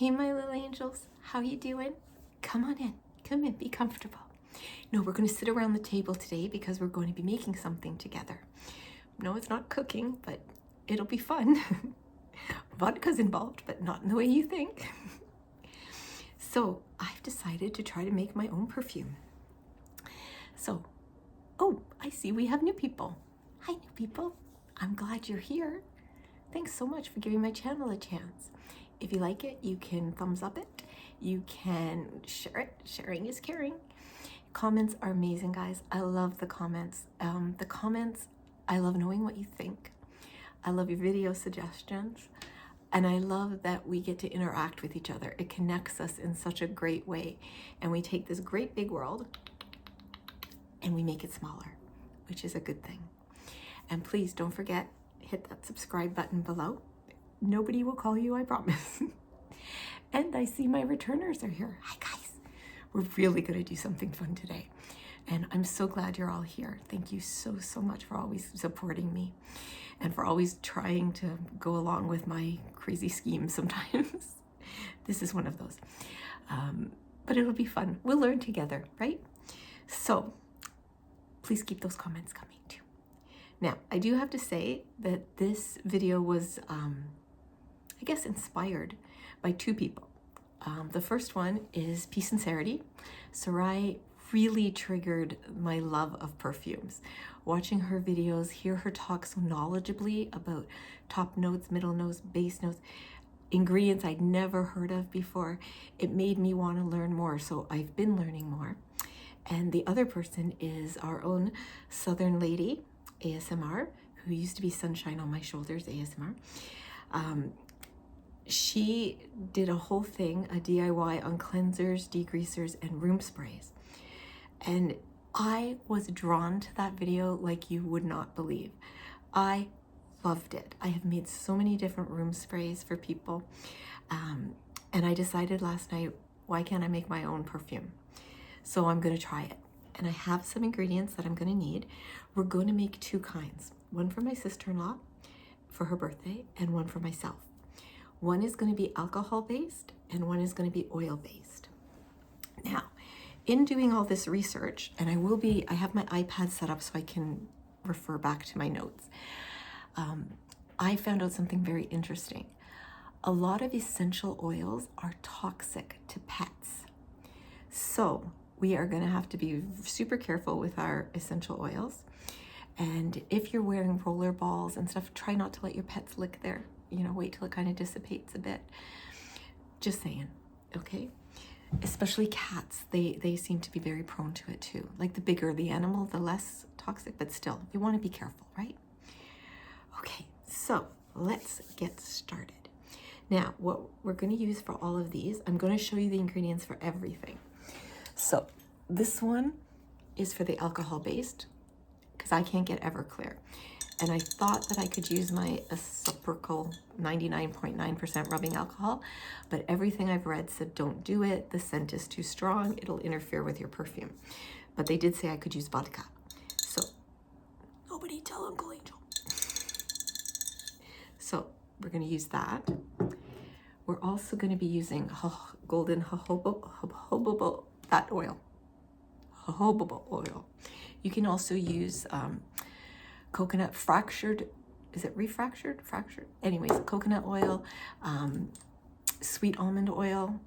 Hey, my little angels, how you doing? Come on in, come in, be comfortable. No, we're going to sit around the table today because we're going to be making something together. No, it's not cooking, but it'll be fun. Vodka's involved, but not in the way you think. So I've decided to try to make my own perfume. So, oh, I see we have new people. Hi, new people. I'm glad you're here. Thanks so much for giving my channel a chance. If you like it, you can thumbs up it. You can share it. Sharing is caring. Comments are amazing, guys. I love the comments. I love knowing what you think. I love your video suggestions. And I love that we get to interact with each other. It connects us in such a great way. And we take this great big world and we make it smaller, which is a good thing. And please don't forget, hit that subscribe button below. Nobody will call you, I promise. And I see my returners are here. Hi, guys. We're really going to do something fun today. And I'm so glad you're all here. Thank you so, so much for always supporting me and for always trying to go along with my crazy schemes sometimes. This is one of those. But it'll be fun. We'll learn together, right? So please keep those comments coming too. Now, I do have to say that this video was, I guess, inspired by two people. The first one is P Sincerity. Sarai really triggered my love of perfumes. Watching her videos, hear her talk so knowledgeably about top notes, middle notes, base notes, ingredients I'd never heard of before, it made me want to learn more. So I've been learning more. And the other person is our own Southern Lady, ASMR, who used to be Sunshine on My Shoulders, ASMR. She did a whole thing, a DIY on cleansers, degreasers, and room sprays. And I was drawn to that video like you would not believe. I loved it. I have made so many different room sprays for people. And I decided last night, why can't I make my own perfume? So I'm going to try it. And I have some ingredients that I'm going to need. We're going to make two kinds. One for my sister-in-law for her birthday and one for myself. One is going to be alcohol-based and one is going to be oil-based. Now, in doing all this research, and I have my iPad set up so I can refer back to my notes. I found out something very interesting. A lot of essential oils are toxic to pets. So we are going to have to be super careful with our essential oils. And if you're wearing roller balls and stuff, try not to let your pets lick there. Wait till it kind of dissipates a bit. Just saying, okay? Especially cats, they seem to be very prone to it too. Like the bigger the animal, the less toxic, but still, you want to be careful, right? Okay, so let's get started. Now, what we're going to use for all of these, I'm going to show you the ingredients for everything. So this one is for the alcohol-based, because I can't get Everclear. And I thought that I could use my reciprocal 99.9% rubbing alcohol, but everything I've read said don't do it. The scent is too strong. It'll interfere with your perfume. But they did say I could use vodka. So nobody tell Uncle Angel. So we're going to use that. We're also going to be using golden jojoba, that oil. Jojoba oil. You can also use coconut fractured, is it refractured? Fractured? Anyways, coconut oil, sweet almond oil.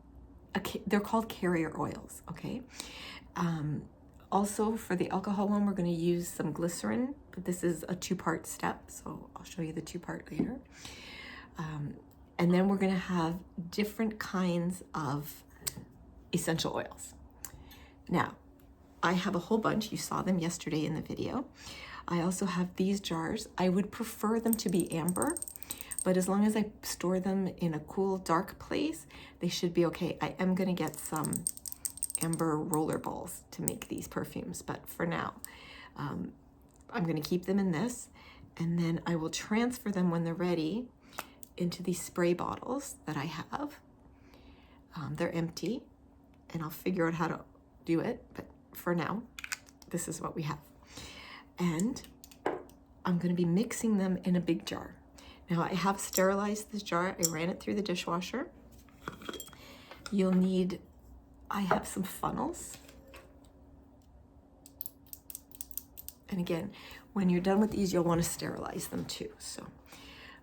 They're called carrier oils, okay? Also for the alcohol one, we're going to use some glycerin, but this is a two-part step, so I'll show you the two-part later. And then we're going to have different kinds of essential oils. Now, I have a whole bunch. You saw them yesterday in the video. I also have these jars. I would prefer them to be amber, but as long as I store them in a cool, dark place, they should be okay. I am going to get some amber roller balls to make these perfumes, but for now, I'm going to keep them in this, and then I will transfer them when they're ready into these spray bottles that I have. They're empty, and I'll figure out how to do it, but for now, this is what we have. And I'm going to be mixing them in a big jar. Now I have sterilized this jar. I ran it through the dishwasher. You'll need, I have some funnels. And again, when you're done with these, you'll want to sterilize them too. So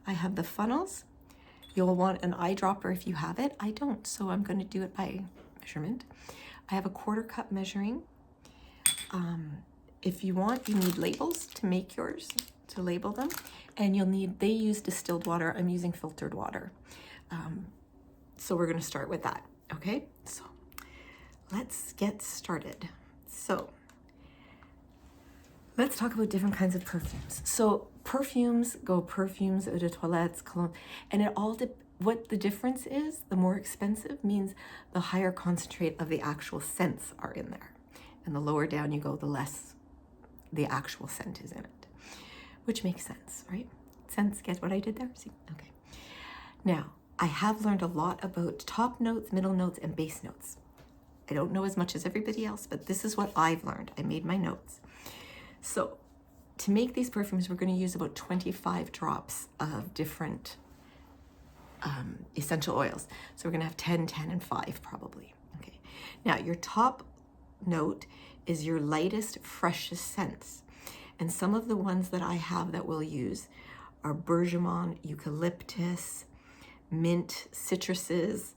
I have the funnels. You'll want an eyedropper if you have it. I don't, so I'm going to do it by measurement. I have a 1/4 cup measuring. If you want, you need labels to make yours, to label them. And you'll need, they use distilled water. I'm using filtered water. So we're going to start with that. Okay, so let's get started. So let's talk about different kinds of perfumes. So perfumes, perfumes, eau de toilette, cologne, and it all, what the difference is, the more expensive means the higher concentrate of the actual scents are in there. And the lower down you go, the less the actual scent is in it, which makes sense, right? Sense, get what I did there? See, okay. Now, I have learned a lot about top notes, middle notes, and base notes. I don't know as much as everybody else, but this is what I've learned. I made my notes. So to make these perfumes, we're going to use about 25 drops of different essential oils. So we're going to have 10, 10, and 5 probably. Okay. Now your top note is your lightest, freshest scents. And some of the ones that I have that we'll use are bergamot, eucalyptus, mint, citruses.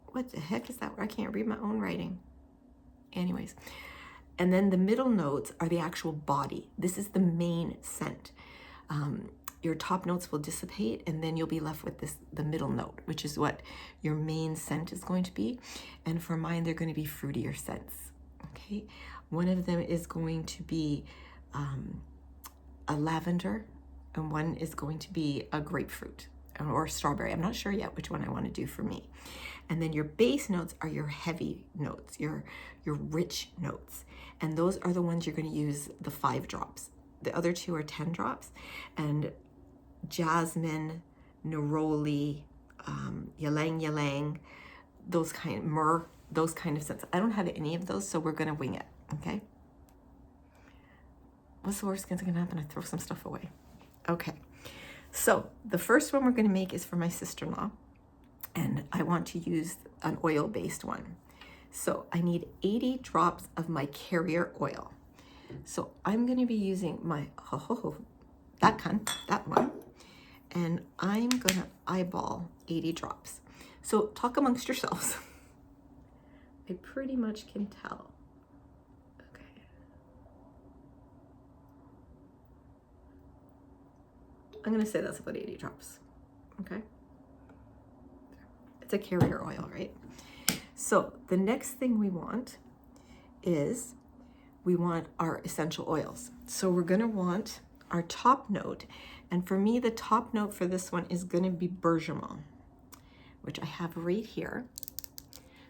What the heck is that? I can't read my own writing. Anyways. And then the middle notes are the actual body. This is the main scent. Your top notes will dissipate, and then you'll be left with the middle note, which is what your main scent is going to be. And for mine, they're going to be fruitier scents. Okay. One of them is going to be a lavender, and one is going to be a grapefruit or strawberry. I'm not sure yet which one I want to do for me. And then your base notes are your heavy notes, your rich notes. And those are the ones you're going to use the 5 drops. The other 2 are 10 drops. And jasmine, neroli, ylang ylang, those kind, myrrh, those kind of scents. I don't have any of those, so we're going to wing it, okay? What's the worst that's going to happen? I throw some stuff away. Okay, so the first one we're going to make is for my sister-in-law, and I want to use an oil-based one. So I need 80 drops of my carrier oil. So I'm going to be using my, that one, and I'm going to eyeball 80 drops. So talk amongst yourselves. I pretty much can tell. Okay. I'm going to say that's about 80 drops. Okay. It's a carrier oil, right? So the next thing we want is we want our essential oils. So we're going to want our top note. And for me, the top note for this one is going to be bergamot, which I have right here.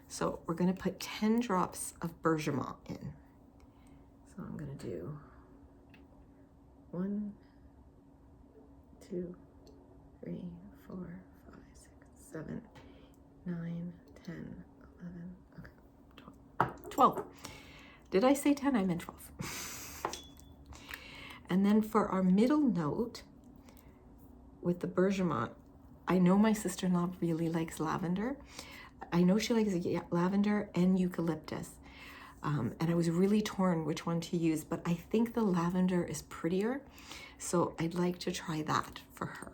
So we're going to put 10 drops of bergamot in. So I'm going to do 1, 2, 3, 4, 5, 6, 7, 9, 10, 11, okay, 12. Did I say 10? I meant 12. And then for our middle note with the bergamot, I know my sister-in-law really likes lavender. I know she likes lavender and eucalyptus. And I was really torn which one to use, but I think the lavender is prettier. So I'd like to try that for her.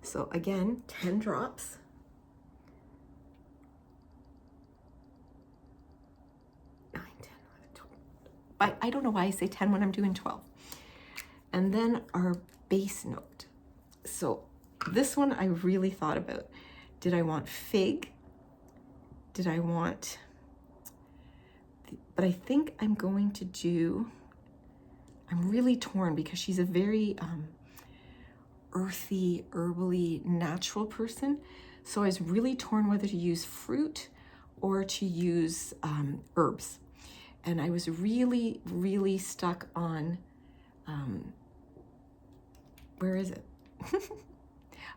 So again, 10 drops. I don't know why I say 10 when I'm doing 12. And then our base note. So this one I really thought about. Did I want fig? Did I want, but I think I'm going to do, I'm really torn because she's a very earthy, herbally, natural person. So I was really torn whether to use fruit or to use herbs. And I was really, really stuck on, where is it?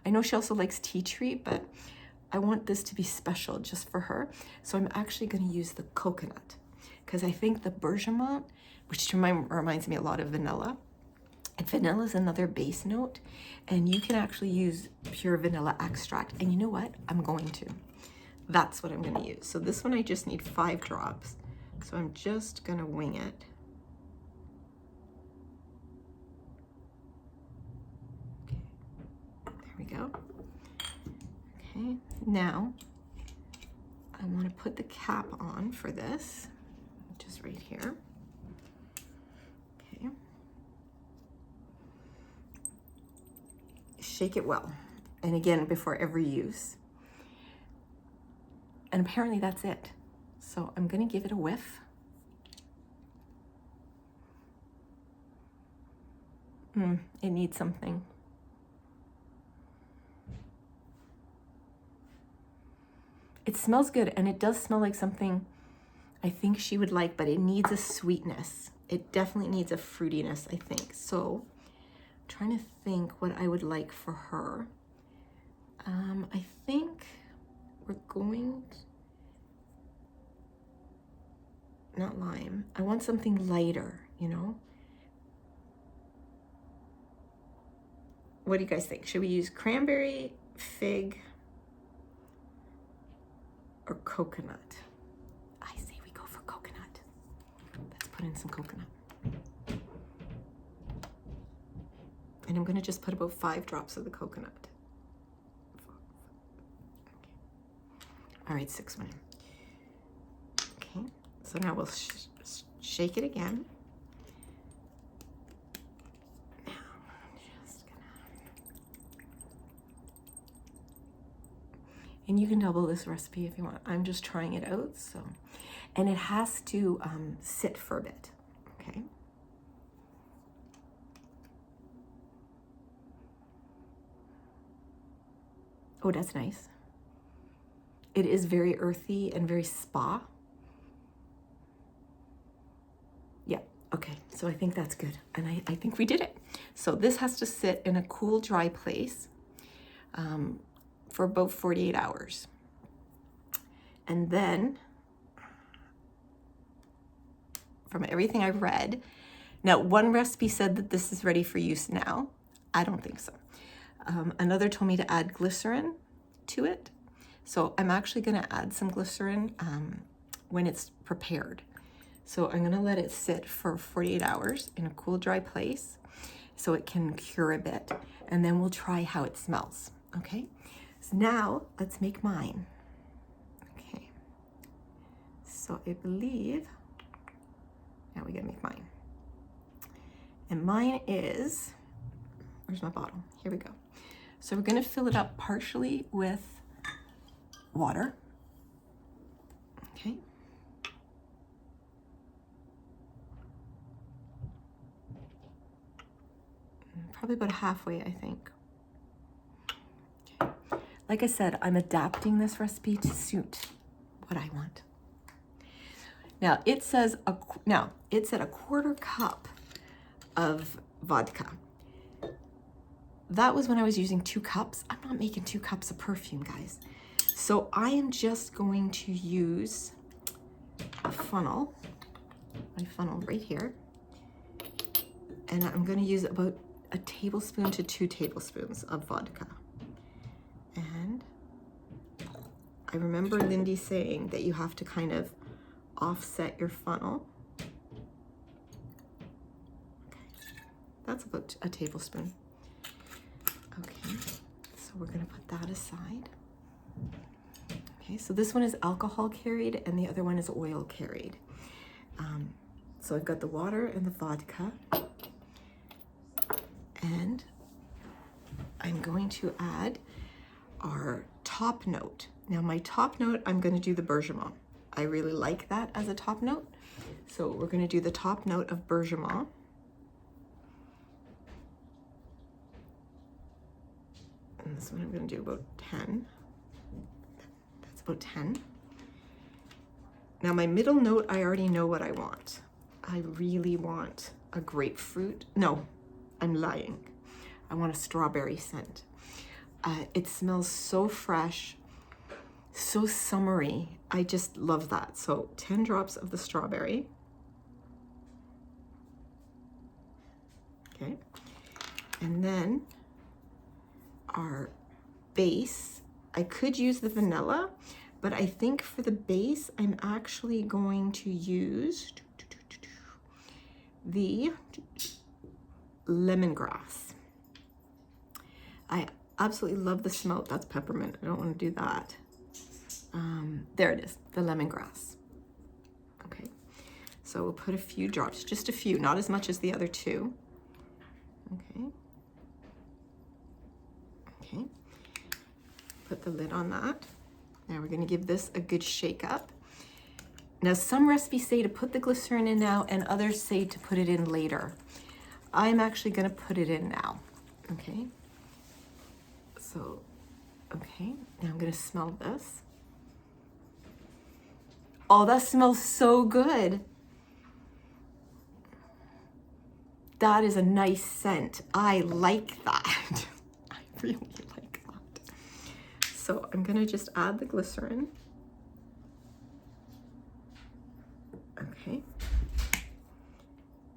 I know she also likes tea tree, but I want this to be special just for her. So I'm actually going to use the coconut because I think the bergamot, which reminds me a lot of vanilla, Vanilla is another base note, and you can actually use pure vanilla extract. And you know what? I'm going to. That's what I'm going to use. So this one I just need 5 drops. So I'm just going to wing it. Okay. There we go. Okay. Now I want to put the cap on for this, just right here. Okay. Shake it well. And again, before every use. And apparently that's it. So I'm going to give it a whiff. It needs something. It smells good, and it does smell like something I think she would like, but it needs a sweetness. It definitely needs a fruitiness, I think. So I'm trying to think what I would like for her. I think we're going, not lime. I want something lighter, you know? What do you guys think? Should we use cranberry, fig, or coconut? I say we go for coconut. Let's put in some coconut. And I'm gonna just put about 5 drops of the coconut. All right, 6 went in. Okay, so now we'll shake it again. Now I'm just gonna, and you can double this recipe if you want. I'm just trying it out, so, and it has to sit for a bit, okay? Oh, that's nice. It is very earthy and very spa. Yeah, okay, so I think that's good. And I think we did it. So this has to sit in a cool, dry place for about 48 hours. And then, from everything I've read, now one recipe said that this is ready for use now. I don't think so. Another told me to add glycerin to it. So I'm actually gonna add some glycerin when it's prepared. So I'm gonna let it sit for 48 hours in a cool, dry place so it can cure a bit. And then we'll try how it smells, okay? So now let's make mine. Okay, so I believe, now we gotta make mine. And mine is, where's my bottle? Here we go. So we're gonna fill it up partially with water. Okay. Probably about halfway, I think. Okay. Like I said, I'm adapting this recipe to suit what I want. Now it says it said a 1/4 cup of vodka. That was when I was using 2 cups. I'm not making 2 cups of perfume, guys. So I am just going to use a funnel, my funnel right here. And I'm gonna use about a tablespoon to 2 tablespoons of vodka. And I remember Lindy saying that you have to kind of offset your funnel. Okay, that's about a tablespoon. Okay, so we're gonna put that aside. Okay, so this one is alcohol carried and the other one is oil carried. So I've got the water and the vodka. And I'm going to add our top note. Now my top note, I'm going to do the bergamot. I really like that as a top note. So we're going to do the top note of bergamot. And this one I'm going to do about 10. That's about 10. Now my middle note, I already know what I want. I really want a grapefruit. No, I'm lying. I want a strawberry scent. It smells so fresh, so summery. I just love that. So 10 drops of the strawberry. Okay. And then our base, I could use the vanilla, but I think for the base, I'm actually going to use the lemongrass. I absolutely love the smell. That's peppermint. I don't want to do that. There it is, the lemongrass. Okay, so we'll put a few drops, just a few, not as much as the other two. Okay. Okay. Put the lid on that. Now we're going to give this a good shake up. Now some recipes say to put the glycerin in now and others say to put it in later. I'm actually going to put it in now. Okay. So, okay. Now I'm going to smell this. Oh, that smells so good. That is a nice scent. I like that. I really like that. So I'm going to just add the glycerin. Okay.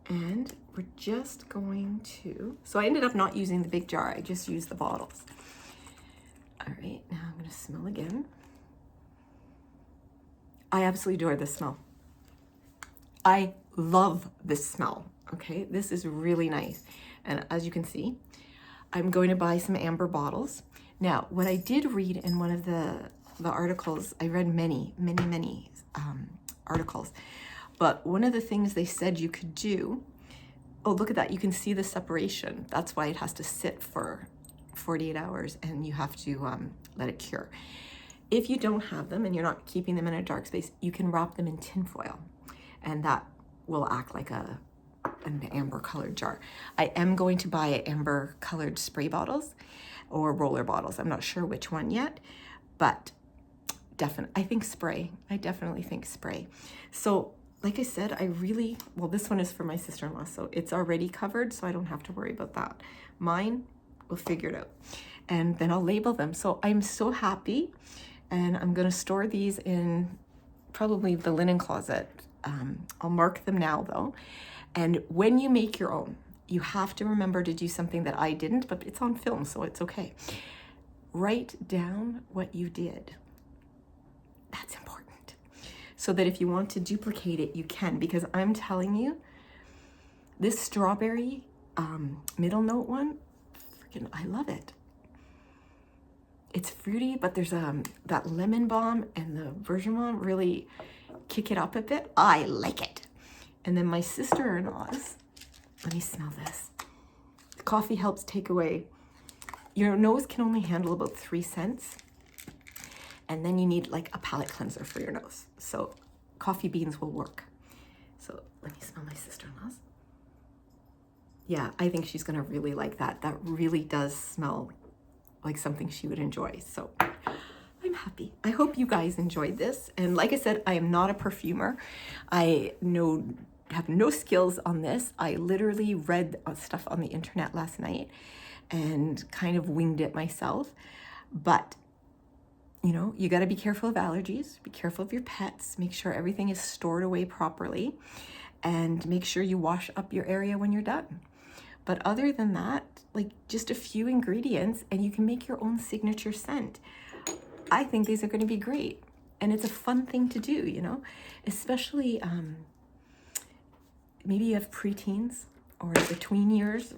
And we're just going to, so I ended up not using the big jar. I just used the bottles. All right, now I'm going to smell again. I absolutely adore this smell. I love this smell. Okay, this is really nice. And as you can see, I'm going to buy some amber bottles. Now, what I did read in one of the articles, I read many articles, but one of the things they said you could do, oh, look at that. You can see the separation. That's why it has to sit for 48 hours and you have to let it cure. If you don't have them and you're not keeping them in a dark space, you can wrap them in tin foil and that will act like an amber colored jar. I am going to buy amber colored spray bottles or roller bottles. I'm not sure which one yet, but I think spray. I definitely think spray. So like I said, well, this one is for my sister-in-law, so it's already covered, so I don't have to worry about that. Mine, we'll figure it out. And then I'll label them. So I'm so happy. And I'm going to store these in probably the linen closet. I'll mark them now though. And when you make your own, you have to remember to do something that I didn't, but it's on film, so it's okay. Write down what you did. That's important. So that if you want to duplicate it, you can, because I'm telling you, this strawberry middle note one, freaking, I love it. It's fruity, but there's that lemon balm and the virgin balm really kick it up a bit. I like it. And then my sister-in-law's, let me smell this. Coffee helps take away, your nose can only handle about 3 scents. And then you need like a palate cleanser for your nose. So coffee beans will work. So let me smell my sister-in-law's. Yeah, I think she's gonna really like that. That really does smell like something she would enjoy. So I'm happy. I hope you guys enjoyed this. And like I said, I am not a perfumer. I have no skills on this. I literally read stuff on the internet last night and kind of winged it myself. But you know, you got to be careful of allergies, be careful of your pets, make sure everything is stored away properly, and make sure you wash up your area when you're done. But other than that, like just a few ingredients and you can make your own signature scent. I think these are going to be great. And it's a fun thing to do, you know, especially maybe you have preteens or the tween years.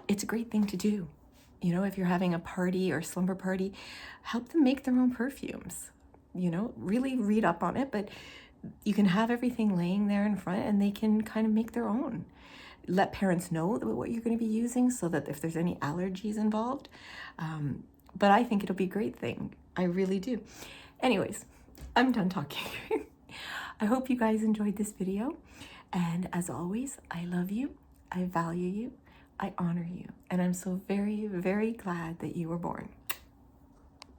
It's a great thing to do. You know, if you're having a party or slumber party, help them make their own perfumes. You know, really read up on it, but you can have everything laying there in front and they can kind of make their own. Let parents know what you're going to be using so that if there's any allergies involved. But I think it'll be a great thing. I really do. Anyways, I'm done talking. I hope you guys enjoyed this video. And as always, I love you. I value you. I honor you. And I'm so very, very glad that you were born.